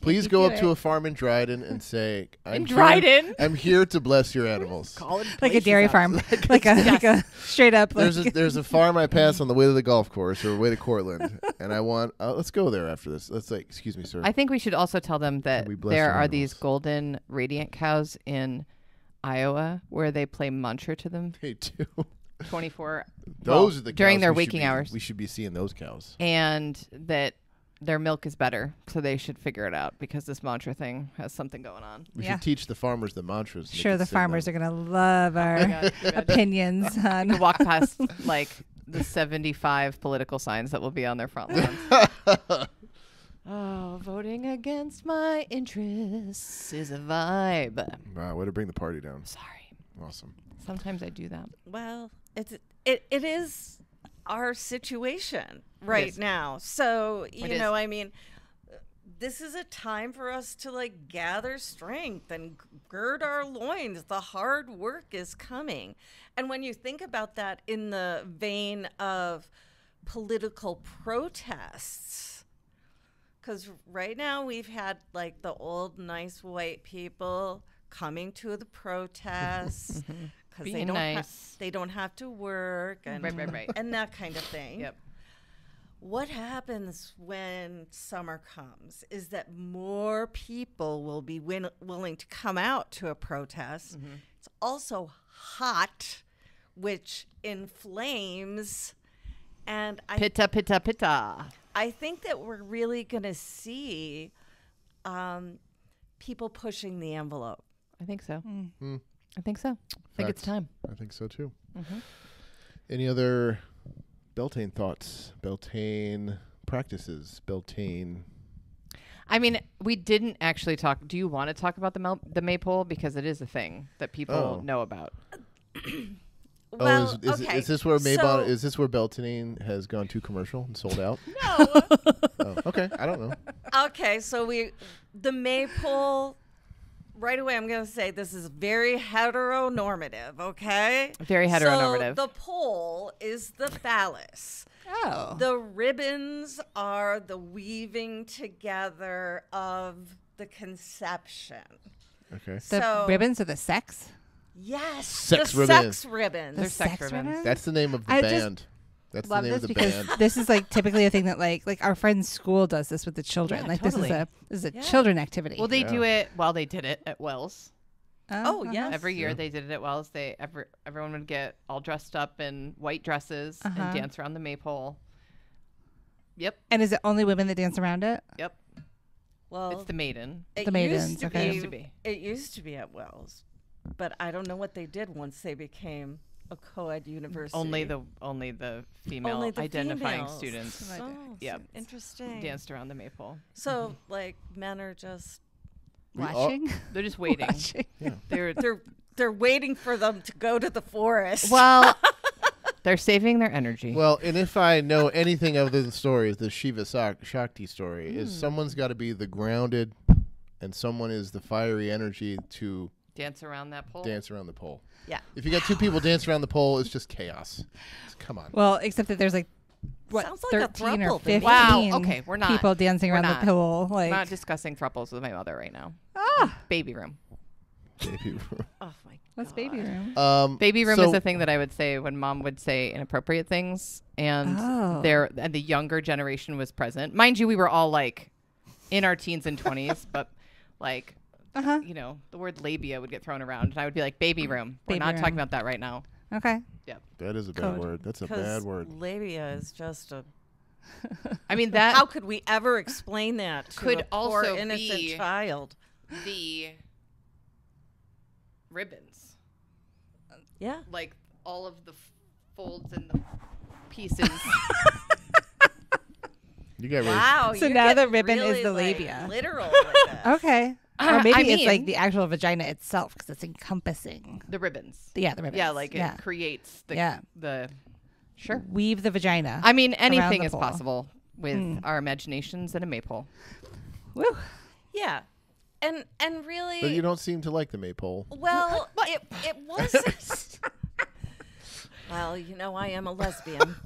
Please you go do up to it. a farm in Dryden and say, In Dryden? I'm here to bless your animals. like a dairy farm, like a straight up. Like, There's a farm I pass on the way to the golf course or way to Cortland, and I want let's go there after this. Let's like, excuse me, sir. I think we should also tell them that we bless there your are these animals? golden radiant cows in Iowa where they play mantra to them They do. 24 Those well, are the during cows their we should waking be- hours, We should be seeing those cows. and that their milk is better, so they should figure it out because this mantra thing has something going on. We Yeah. should teach the farmers the mantras. and they sure, can the sing farmers them. are gonna love our God, imagine. opinions You on. walk past like the 75 political signs that will be on their front lawns. Oh, voting against my interests is a vibe. Wow, way to bring the party down. Sorry. Awesome. Sometimes I do that. Well, it is our situation right is. now. So, It is. I mean, this is a time for us to like gather strength and gird our loins. The hard work is coming. And when you think about that in the vein of political protests, because right now we've had like the old nice white people coming to the protests, because Being they don't nice. they don't have to work and Right. and that kind of thing. Yep. What happens when summer comes is that more people will be willing to come out to a protest. It's also hot, which inflames. And Pitta, pitta, pitta. I think that we're really going to see people pushing the envelope. I think so. Mm. I think so. I think it's Facts. time. I think so too. Mm-hmm. Any other Beltane thoughts? Beltane practices? Beltane. I mean, we didn't actually talk. Do you want to talk about the maypole? Because it is a thing that people know about. Well, is this where so- is this where Beltane has gone too commercial and sold out? No. Oh, okay, I don't know. Okay, so the maypole. Right away, I'm going to say this is very heteronormative. Okay. Very heteronormative. So the pole is the phallus. Oh. The ribbons are the weaving together of the conception. Okay, The so ribbons are the sex? yes, Sex the ribbons. sex ribbons. They're sex ribbons. that's the name of the I just band. That's the Love name this of the because band. this is like typically a thing that like our friend's school does this with the children. Yeah, like totally. this is a Yeah. children activity. Well, they Yeah. do it. Well, they did it at Wells. Oh, yes. Every year Yeah. they did it at Wells. Everyone would get all dressed up in white dresses and dance around the maypole. Yep. And is it only women that dance around it? Yep. Well, It's the maiden. it the maidens, used to okay. be- Used to be. It used to be at Wells, but I don't know what they did once they became a co-ed university. Only the female Only the identifying females. students Oh, Yep. interesting. danced around the maypole. So, like, men are just We all- Watching? They're just waiting. Watching. They're they're waiting for them to go to the forest. well, they're saving their energy. Well, and if I know anything of the story, the Shiva Shakti story is someone's got to be the grounded, and someone is the fiery energy to Dance around that pole. dance around the pole. Yeah. If you got two people dancing around the pole, it's just chaos. Come on. Well, except that there's like what Sounds like a 13 or throuple to me. 15 Wow, okay, we're not- people dancing we're around not. the pole. I'm Like not discussing thruples with my mother right now. Baby room. Baby Oh my what's God. baby room? Baby room so- is the thing that I would say when mom would say inappropriate things, and Oh. and the younger generation was present. Mind you, we were all like in our teens and 20s, but like you know, the word labia would get thrown around, and I would be like, baby room. We're Baby not talking room. about that right now. Okay. That is a bad Code. word. That's a 'Cause bad word. labia is just a. I mean that How could we ever explain that to Could a poor also innocent be- child? the ribbons, Yeah. like all of the folds and the pieces. You get Wow. So you now get the ribbon is really, the like, labia. literal with it. Okay. I Or maybe it's like mean- the actual vagina itself because it's encompassing. The ribbons. Yeah, the ribbons. Yeah, like it creates Yeah. the sure. Weave the vagina. I mean, anything the is pole. possible with our imaginations and a maypole. Woo. Yeah. And really, But you don't seem to like the maypole. well, it wasn't. Well, you know, I am a lesbian.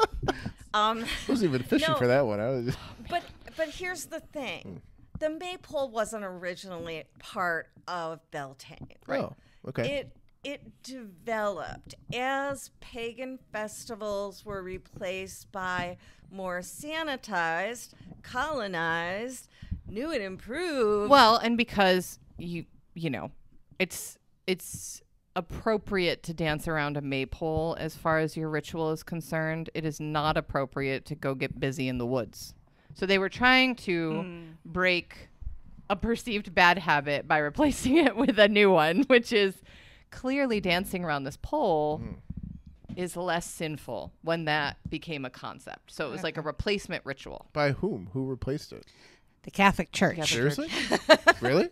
I wasn't even fishing No. for that one. I was just, But here's the thing. The maypole wasn't originally part of Beltane. Oh, okay. It developed as pagan festivals were replaced by more sanitized, colonized, new and improved. Well, and because you know, it's appropriate to dance around a maypole as far as your ritual is concerned. It is not appropriate to go get busy in the woods. So they were trying to break a perceived bad habit by replacing it with a new one, which is clearly dancing around this pole is less sinful when that became a concept. So it was like a replacement ritual. By whom? Who replaced it? The Catholic Church. Catholic Seriously? Really?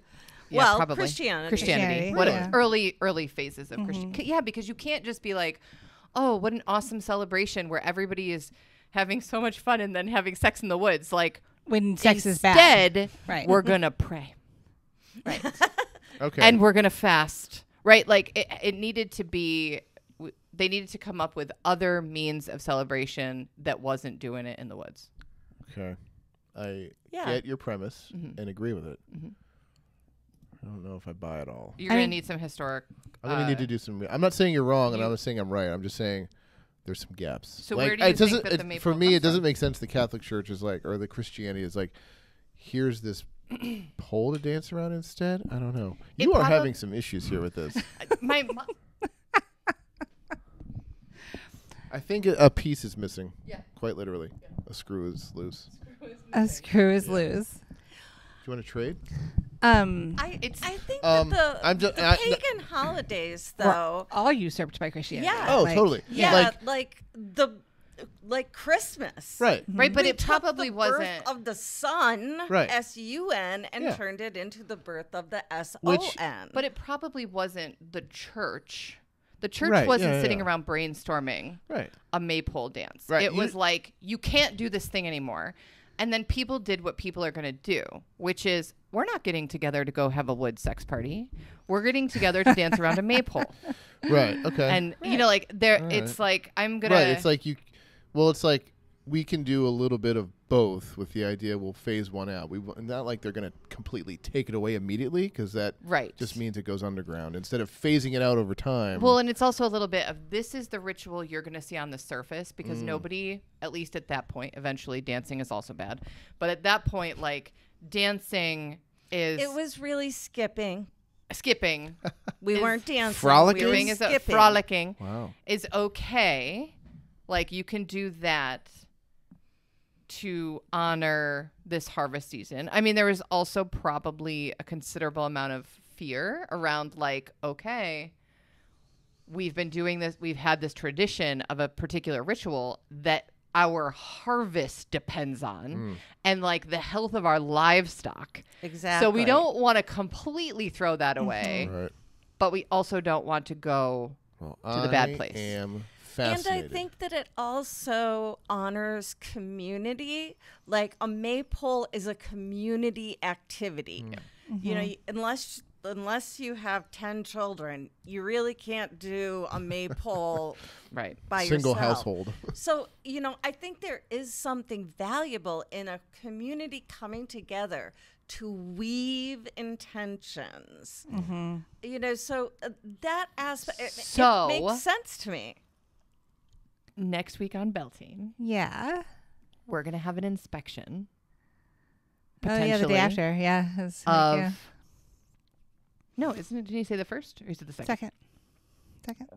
Yeah, Well, probably. Christianity. Christianity. Christianity, What yeah. early phases of Christianity. Yeah, because you can't just be like, oh, what an awesome celebration where everybody is having so much fun and then having sex in the woods. Like, When sex is bad. instead, Right. we're going to pray. Right. Okay. And we're going to fast. Right? Like, it needed to be, they needed to come up with other means of celebration that wasn't doing it in the woods. Okay. I Yeah. get your premise and agree with it. I don't know know if I buy it all. You're gonna need some historic. I'm gonna need to do some. I'm not saying you're wrong, and I'm not saying I'm right. I'm just saying there's some gaps. So where do you it doesn't, think that the maypole for me, comes it doesn't from? make sense. The Catholic Church is like, or the Christianity is like, here's this pole to dance around instead. I don't know. It You are probab- having some issues here with this. My I think a piece is missing. Yeah. Quite literally, a screw is loose. A screw is loose. Do you want to trade? I think that I'm the just- I- pagan holidays, Were though. all usurped by Christianity. Yeah. Oh, Like, totally. Yeah, Like, like Christmas. right. right, but We it took probably the birth wasn't. of the sun, Right. S-U-N, and Yeah. turned it into the birth of the Which- S-O-N. But it probably wasn't the church. The church Right, wasn't yeah, sitting yeah. around brainstorming Right. a maypole dance. Right, It you- was like, you can't do this thing anymore. And then people did what people are going to do, which is, we're not getting together to go have a wood sex party. We're getting together to dance around a maypole. Right. Okay. And, you know, like, there, All it's right. like, I'm going to. Right. It's like you. Well, it's like we can do a little bit of both with the idea we'll phase one out. Not like they're going to completely take it away immediately, because that Right. just means it goes underground instead of phasing it out over time. Well, and it's also a little bit of, this is the ritual you're going to see on the surface, because nobody, at least at that point, eventually dancing is also bad. But at that point, like, dancing is it was really skipping. skipping. We Is weren't dancing. frolicking? We were Skipping is skipping. frolicking Wow. is okay. Like, you can do that to honor this harvest season. I mean, there was also probably a considerable amount of fear around, like, okay, we've been doing this, we've had this tradition of a particular ritual that our harvest depends on, and like the health of our livestock. Exactly. So we don't want to completely throw that away, Right. but we also don't want to go Well, to the bad I place. am And fascinated. I think that it also honors community. Like a maypole is a community activity. You know, unless you have 10 children, you really can't do a maypole right. by single yourself. household. So, you know, I think there is something valuable in a community coming together to weave intentions. You know, so that aspect, it So- makes sense to me. Next week on Beltane, Yeah. we're gonna have an inspection. Oh, yeah, the day after. Yeah. It's like, Of yeah. no, isn't it? Didn't you say the first, or is it the second? Second.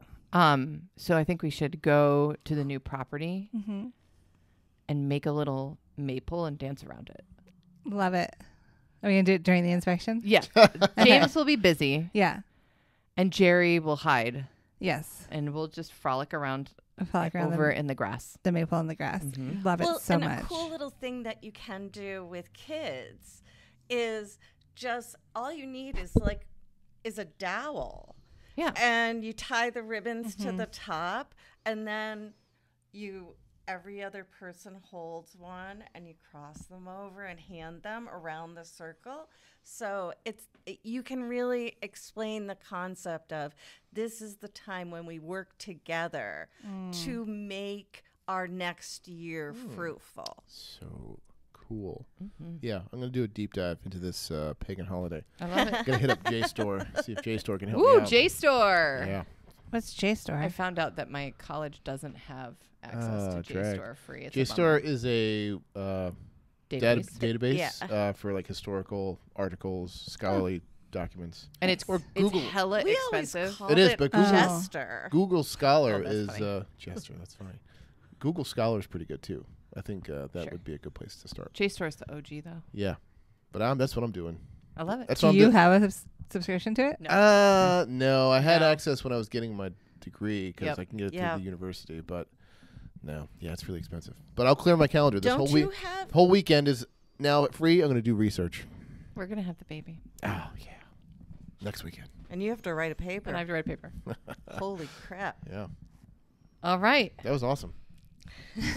So I think we should go to the new property Mm-hmm. and make a little maple and dance around it. Love it. Are we going to do it during the inspection? Yeah, James will be busy, Yeah. and Jerry will hide, Yes. and we'll just frolic around I feel like around over in the grass. the maple in the grass. Mhm. Love Well, it so and much. a cool little thing that you can do with kids is just all you need is a dowel. Yeah. And you tie the ribbons to the top, and then every other person holds one, and you cross them over and hand them around the circle. So you can really explain the concept of this is the time when we work together to make our next year fruitful. So cool. Yeah, I'm gonna do a deep dive into this pagan holiday. I love it. Gonna hit up JSTOR, see if JSTOR can help me Ooh, out. JSTOR. Yeah. What's JSTOR? I found out that my college doesn't have access to drag. JSTOR free. It's a JSTOR is a database. database Yeah. for like historical articles, scholarly documents. and it's Or Google. it's hella We expensive. always called It is, but Google- Jester. Google Scholar Oh, that's is funny. Jester. That's funny. Google Scholar is pretty good too. I think that Sure. would be a good place to start. JSTOR is the OG though. Yeah, but that's what I'm doing. I love it. That's Do what I'm you doing. have a subscription to it? No. No, I had No. access when I was getting my degree because Yep. I can get it Yeah. through the university, but no, yeah, it's really expensive. But I'll clear my calendar this Don't whole you week. have Whole weekend is now free. I'm going to do research. We're gonna have the baby, Oh yeah, next weekend. and you have to write a paper. and I have to write a paper. Holy crap. Yeah, All right. that was awesome. No,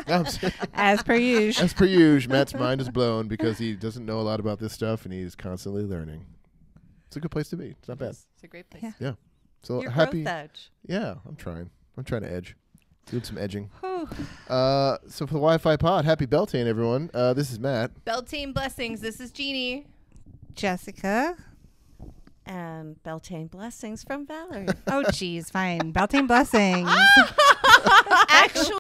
I'm serious. As per usual. As per usual, Matt's mind is blown because he doesn't know a lot about this stuff and he's constantly learning. It's a good place to be. It's not bad. It's a great place. Yeah. Yeah. So Your happy. growth edge. Yeah, I'm trying. I'm trying to edge. Doing some edging. Whew. So for the Wi-Fi pod, happy Beltane, everyone. This is Matt. Beltane blessings. This is Jeannie. Jessica. And Beltane blessings from Valerie. Oh, geez, fine. Beltane blessings. Actually.